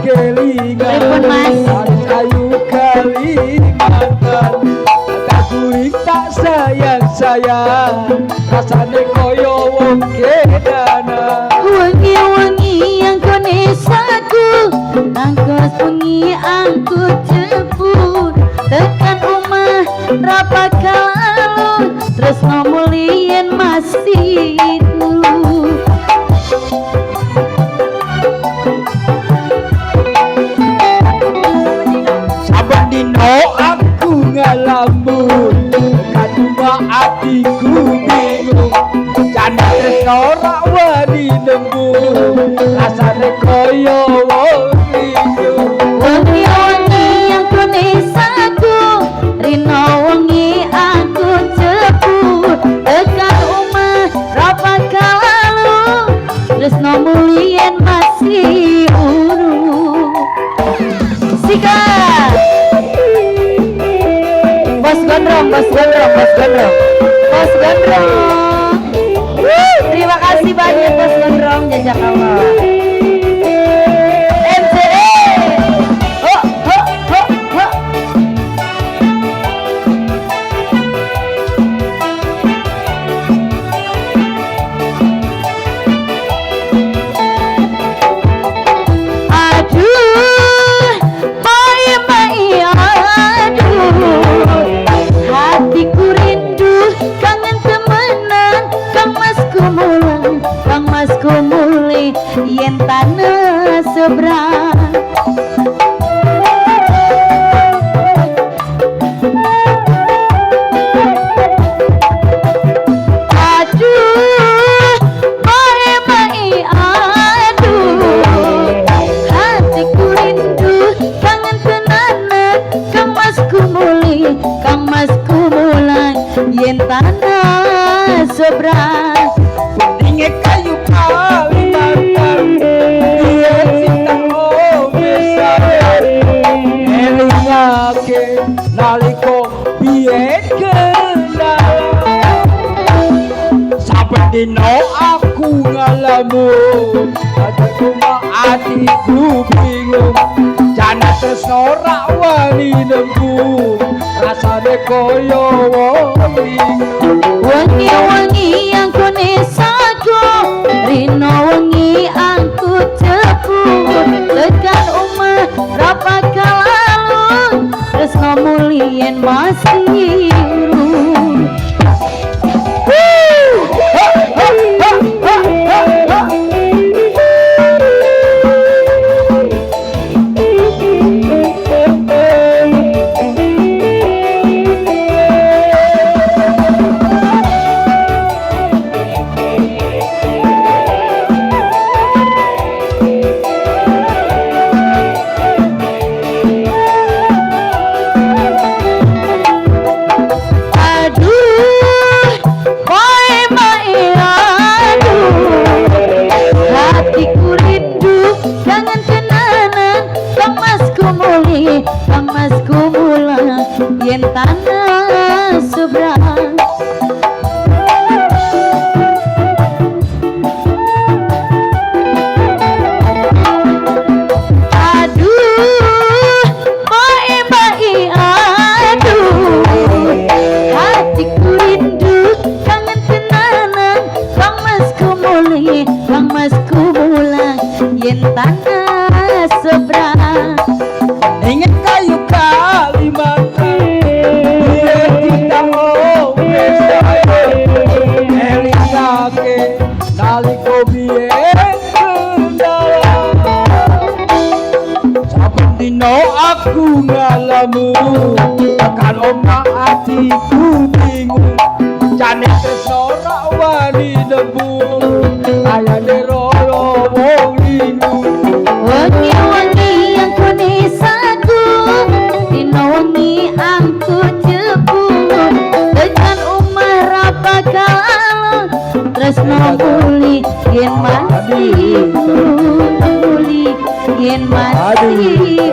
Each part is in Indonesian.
Kelingan ayu Kalimantan tak guring tak sayang rasane koyo wong kedana wangi-wangi yang konesaku tangkos bunyi angkut jebur tekan omah rapat kalau terus ngomulien masih dulu dino aku ngalamun kaduma atiku bingung jane tresno ra wani nemu rasane koyo wong liyu wangi-wangi yang konesaku rino wengi aku jebur tekan omah rapat kalalu tresno mulien masih urung sikat Bos Gondrong. Terima kasih banyak Bos Gondrong, jazakallah. MCE. Ho. Aduh, mai aduh. Hatiku rindu kangen temenan Kang Mas Kumuli yen tanah seberang aduh mai aduh hatiku rindu kangen tenanan Kang Mas Kumuli yen tanah seberang beninge kayu Kalimantan yen sintang bisa elingake naliko biyen kenal saben dino aku ngalamun cuma atiku bingung jane tresno ra wani nemu rasane koyo wong liyu wangi-wangi yang konesaku rino wengi angkut jebur tekan omah rapat kalalu terus ngomulien masih urung Kang Mas Kumula yen tanah seberang aduh mai aduh hatiku rindu kangen tenanan Kang Mas Kumula yen tanah seberang inget kayu Kalimantan yen kita bisa elingake naliko biyen kendala saben dino aku ngalamun tekan omah atiku bingung jane tresno ra wani nemu ayane royo wong liyu wangi-wangi yang konesaku tresno muli yen masih muli yen masih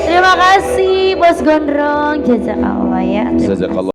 Terima kasih Bos Gondrong, jazakallah ya. Jazakallah.